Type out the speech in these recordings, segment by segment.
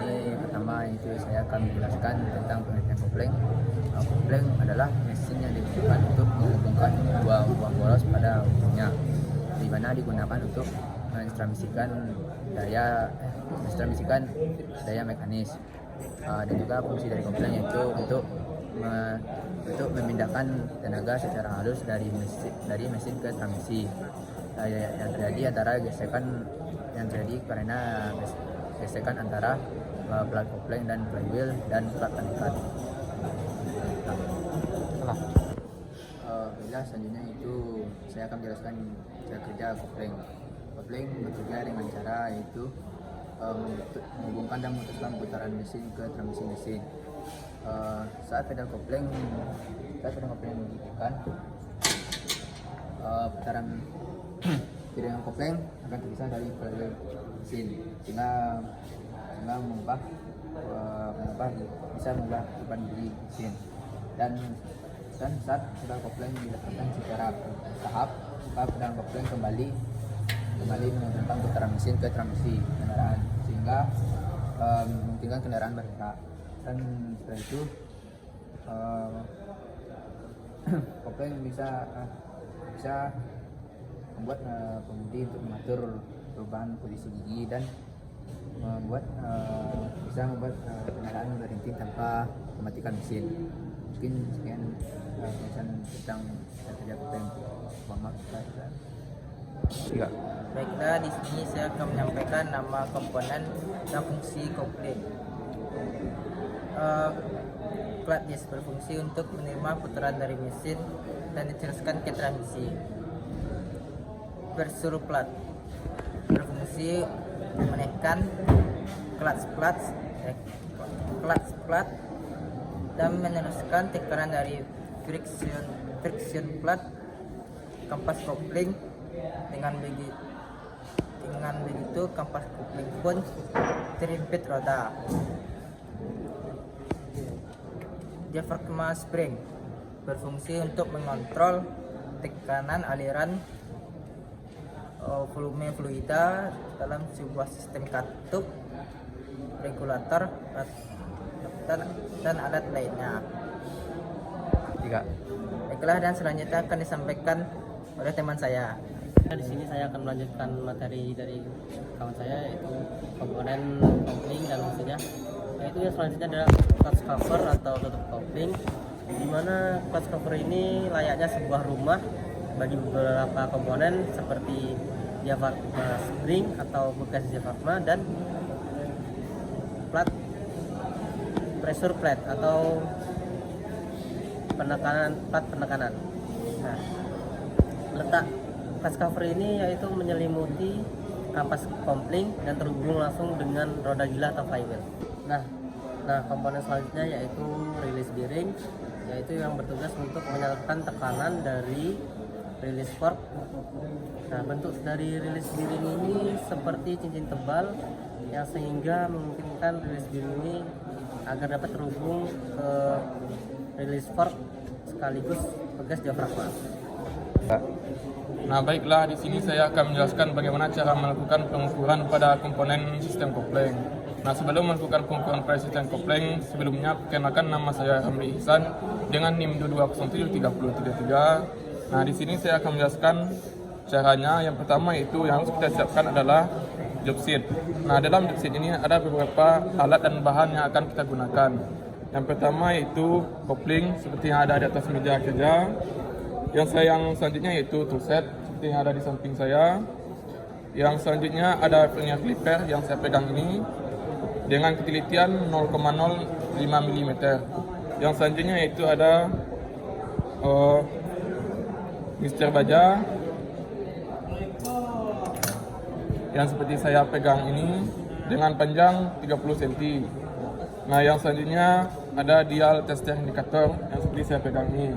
ini pertama itu saya akan menjelaskan tentang pengertian kopling. Kopling adalah mesin yang digunakan untuk menghubungkan dua buah poros pada ujungnya, di mana digunakan untuk mentransmisikan daya mekanis. Dan juga fungsi dari kopling yaitu untuk memindahkan tenaga secara halus dari mesin ke transmisi. Yang terjadi antara gesekan yang terjadi karena gesekan antara plat kopling dan flywheel dan plat pengikat. Bila selanjutnya itu saya akan menjelaskan cara kerja kopling. Kopling bekerja dengan cara yaitu menghubungkan dan memutuskan putaran mesin ke transmisi mesin. Saat pedal kopling ditekan, putaran piringan kopling akan terpisah dari flywheel mesin sehingga bisa mengubah beban diri mesin. Dan saat pedal kopling diletakkan secara bertahap, maka pedal kopling kembali menentang putaran mesin ke transmisi kendaraan sehingga memungkinkan kendaraan bergerak. Dan setelah itu kopling bisa membuat pengemudi untuk mengatur perubahan posisi gigi dan bisa membuat kendaraan berhenti tanpa mematikan mesin. Mungkin sekian penjelasan tentang kerja kopling. Baiklah, di sini saya akan menyampaikan nama komponen dan fungsi kopling. Plat disk berfungsi untuk menerima putaran dari mesin dan diteruskan ke transmisi. Pressure plat berfungsi menekan clutch plat dan meneruskan tekanan dari friction plat kampas kopling. Dengan begitu kampas kopling pun terimpit roda. Diafragma spring berfungsi untuk mengontrol tekanan aliran volume fluida dalam sebuah sistem katup, regulator, dan alat lainnya. Baiklah, dan selanjutnya akan disampaikan oleh teman saya. Di sini saya akan melanjutkan materi dari kawan saya, yaitu komponen kopling dan fungsinya. Yaitu yang selanjutnya adalah clutch cover atau tutup kopling, di mana clutch cover ini layaknya sebuah rumah bagi beberapa komponen seperti diafragma spring atau bekas diafragma dan plat pressure plate atau plat penekanan. Nah, letak clutch cover ini yaitu menyelimuti kampas kopling dan terhubung langsung dengan roda gila atau flywheel. Nah, komponen selanjutnya yaitu release bearing, yaitu yang bertugas untuk menyalurkan tekanan dari release fork. Nah, bentuk dari release bearing ini seperti cincin tebal yang sehingga memungkinkan release bearing ini agar dapat terhubung ke release fork sekaligus bekas diafragma. Nah, baiklah, di sini saya akan menjelaskan bagaimana cara melakukan pengukuran pada komponen sistem kopling. Nah, sebelum melakukan pengukuran pada sistem kopling, sebelumnya perkenalkan nama saya Hamdi Ihsan dengan NIM 22073033. Nah, di sini saya akan menjelaskan caranya. Yang pertama itu yang harus kita siapkan adalah job sheet. Nah, dalam job sheet ini ada beberapa alat dan bahan yang akan kita gunakan. Yang pertama yaitu kopling seperti yang ada di atas meja kerja. Yang selanjutnya yaitu toolset seperti yang ada di samping saya. Yang selanjutnya ada vernier clipper yang saya pegang ini dengan ketelitian 0,05 mm. Yang selanjutnya yaitu ada mixer baja yang seperti saya pegang ini dengan panjang 30 cm. Nah, yang selanjutnya ada dial tester indikator yang seperti saya pegang ini.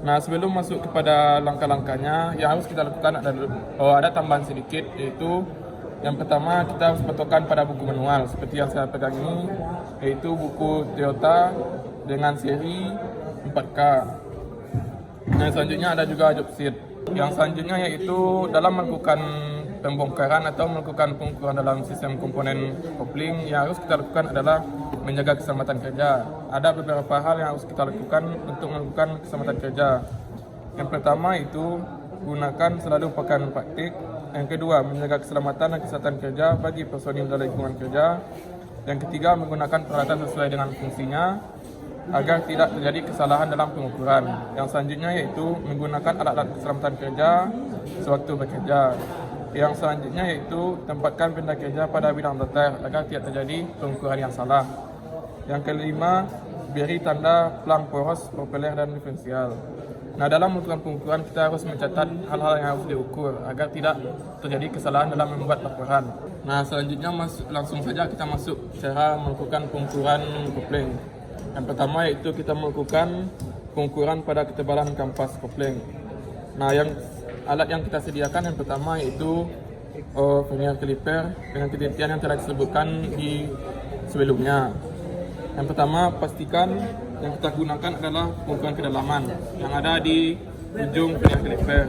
Nah, sebelum masuk kepada langkah-langkahnya, yang harus kita lakukan ada tambahan sedikit, yaitu yang pertama kita harus patokan pada buku manual seperti yang saya pegang ini, yaitu buku Toyota dengan seri 4K. Nah, selanjutnya ada juga job sheet. Yang selanjutnya yaitu dalam melakukan pembongkaran atau melakukan pengukuran dalam sistem komponen kopling, yang harus kita lakukan adalah menjaga keselamatan kerja. Ada beberapa hal yang harus kita lakukan untuk melakukan keselamatan kerja. Yang pertama itu gunakan selalu pakaian praktik. Yang kedua, menjaga keselamatan dan kesehatan kerja bagi personil dalam lingkungan kerja. Yang ketiga, menggunakan peralatan sesuai dengan fungsinya agar tidak terjadi kesalahan dalam pengukuran. Yang selanjutnya yaitu menggunakan alat-alat keselamatan kerja sewaktu bekerja. Yang selanjutnya yaitu tempatkan benda kerja pada bidang datar agar tidak terjadi pengukuran yang salah. Yang kelima, beri tanda pelang poros, propeller dan diferensial. Nah, dalam melakukan pengukuran kita harus mencatat hal-hal yang harus diukur agar tidak terjadi kesalahan dalam membuat laporan. Nah, selanjutnya langsung saja kita masuk cara melakukan pengukuran kopling. Yang pertama yaitu kita melakukan pengukuran pada ketebalan kampas kopling. Nah, alat yang kita sediakan yang pertama yaitu vernier caliper dengan ketelitian yang telah disebutkan di sebelumnya. Yang pertama, pastikan yang kita gunakan adalah pengukuran kedalaman yang ada di ujung vernier caliper.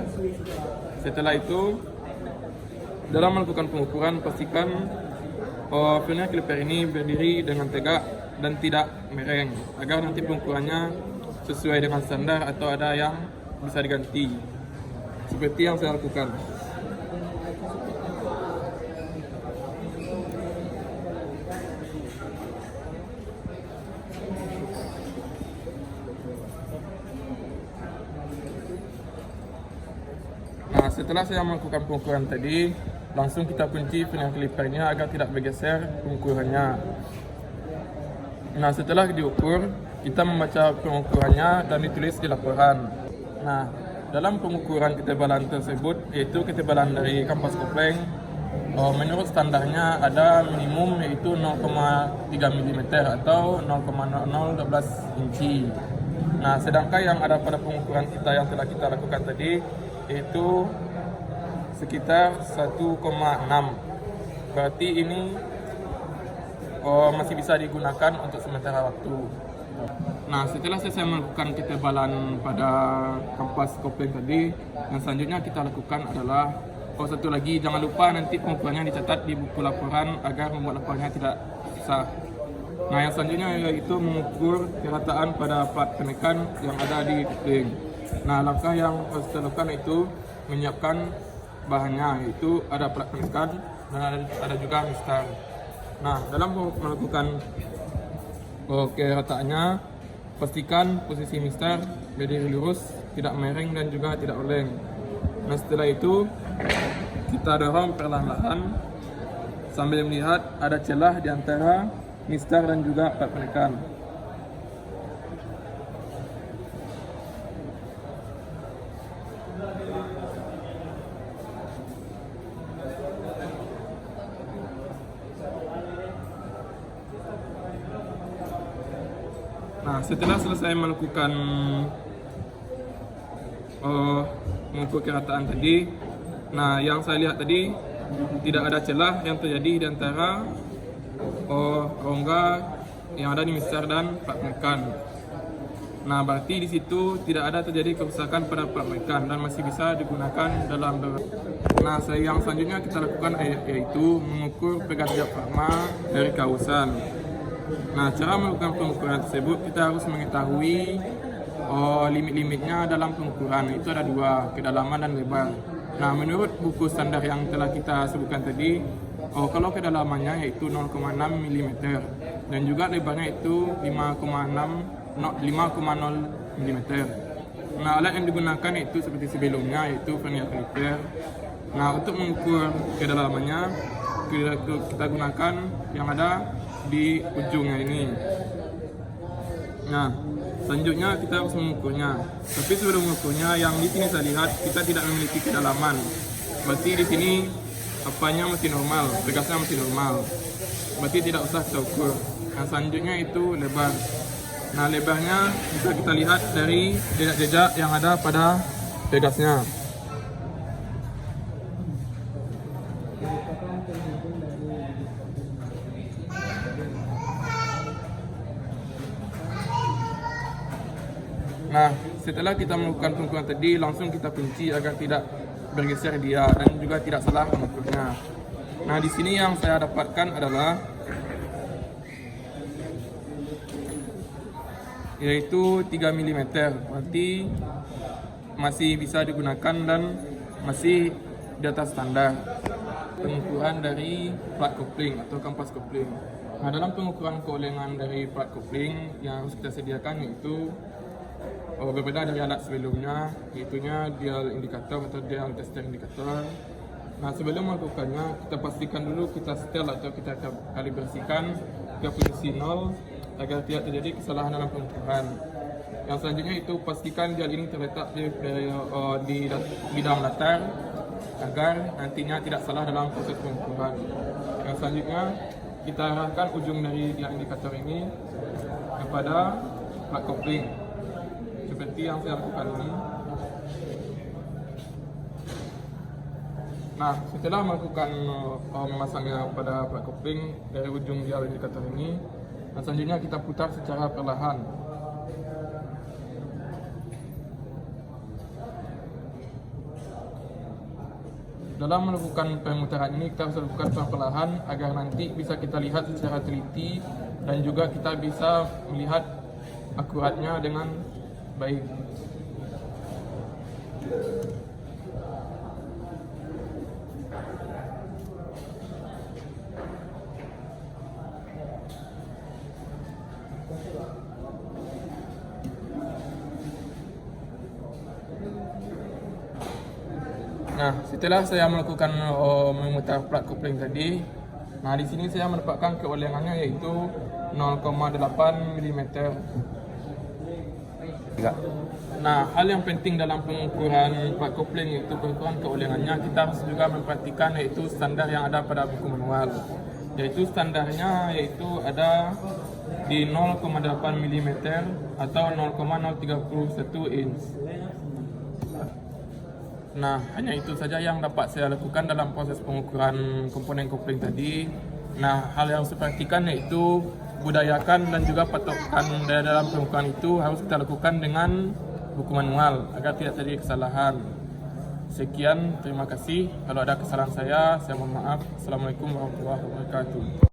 Setelah itu, dalam melakukan pengukuran, pastikan vernier caliper ini berdiri dengan tegak dan tidak mereng agar nanti pengukurannya sesuai dengan standar atau ada yang bisa diganti. Seperti yang saya lakukan. Nah, setelah saya melakukan pengukuran tadi, langsung kita kunci vernier calipernya agar tidak bergeser pengukurannya. Nah, setelah diukur, kita membaca pengukurannya dan ditulis di laporan. Nah, dalam pengukuran ketebalan tersebut, yaitu ketebalan dari kampas kopling, menurut standarnya ada minimum yaitu 0,3 mm atau 0,0012 inci. Nah, sedangkan yang ada pada pengukuran kita yang telah kita lakukan tadi, yaitu sekitar 1,6. Berarti ini masih bisa digunakan untuk sementara waktu. Nah, setelah selesai melakukan ketebalan pada kampas kopling tadi, yang selanjutnya kita lakukan adalah satu lagi, jangan lupa nanti pengukurannya dicatat di buku laporan agar membuat laporannya tidak susah. Nah, yang selanjutnya yaitu mengukur kerataan pada plat penekan yang ada di kopling. Nah, langkah yang harus kita lakukan itu menyiapkan bahannya, yaitu ada plat penekan dan ada juga mistar. Nah, dalam melakukan kerataannya, pastikan posisi mistar berdiri lurus, tidak miring dan juga tidak oleng. Nah, setelah itu kita dorong perlahan-lahan sambil melihat ada celah di antara mistar dan juga plat penekan. Nah, setelah selesai melakukan mengukur kerataan tadi, nah yang saya lihat tadi tidak ada celah yang terjadi di antara rongga yang ada di mistar dan plat penekan. Nah, berarti di situ tidak ada terjadi kerusakan pada plat penekan dan masih bisa digunakan dalam Nah, yang selanjutnya kita lakukan yaitu mengukur pegas diafragma dari kausan. Nah, cara melakukan pengukuran tersebut kita harus mengetahui limit-limitnya dalam pengukuran. Itu ada dua, kedalaman dan lebar. Nah, menurut buku standar yang telah kita sebutkan tadi, kalau kedalamannya yaitu 0,6 mm dan juga lebarnya itu 5,0 mm. Nah, alat yang digunakan itu seperti sebelumnya, yaitu vernier caliper. Nah, untuk mengukur kedalamannya kita gunakan yang ada di ujungnya ini. Nah, selanjutnya kita harus mengukurnya. Tapi sebelum mengukurnya, yang di sini saya lihat kita tidak memiliki kedalaman. Berarti di sini apanya masih normal, pegasnya masih normal. Berarti tidak usah kita ukur. Nah, selanjutnya itu lebar. Nah, lebarnya bisa kita lihat dari jejak-jejak yang ada pada pegasnya. Nah, setelah kita melakukan pengukuran tadi, langsung kita kunci agar tidak bergeser dia dan juga tidak salah mengukurnya. Nah, di sini yang saya dapatkan adalah yaitu 3 mm, berarti masih bisa digunakan dan masih di atas standar pengukuran dari plat kopling atau kampas kopling. Nah, dalam pengukuran keolengan dari plat kopling yang harus kita sediakan yaitu berbeda dari alat sebelumnya, yaitunya dial indikator atau dial tester indikator. Nah, sebelum melakukannya, kita pastikan dulu kita setel atau kita kalibrasikan ke posisi 0 agar tidak terjadi kesalahan dalam pengukuran. Yang selanjutnya itu pastikan dial ini terletak di bidang datar agar nantinya tidak salah dalam proses pengukuran. Yang selanjutnya kita arahkan ujung dari dial indikator ini kepada plat kopling seperti yang saya lakukan ini. Nah, setelah melakukan memasangnya pada plat kopling dari ujung dial indikator ini, dan selanjutnya kita putar secara perlahan. Dalam melakukan pemutaran ini kita harus lakukan perlahan agar nanti bisa kita lihat secara teliti dan juga kita bisa melihat akuratnya dengan baik. Nah, setelah saya melakukan memutar plat kopling tadi, nah di sini saya mendapatkan keolengannya yaitu 0,8 mm. Nah, hal yang penting dalam pengukuran plat kopling yaitu pengukuran keolengannya, kita harus juga memperhatikan yaitu standar yang ada pada buku manual. Yaitu standarnya yaitu ada di 0,8 mm atau 0,031 inch. Nah, hanya itu saja yang dapat saya lakukan dalam proses pengukuran komponen kopling tadi. Nah, hal yang saya perhatikan yaitu budayakan dan juga patokan dalam pengukuran itu harus kita lakukan dengan buku manual agar tidak terjadi kesalahan. Sekian, terima kasih. Kalau ada kesalahan saya mohon maaf. Assalamualaikum warahmatullahi wabarakatuh.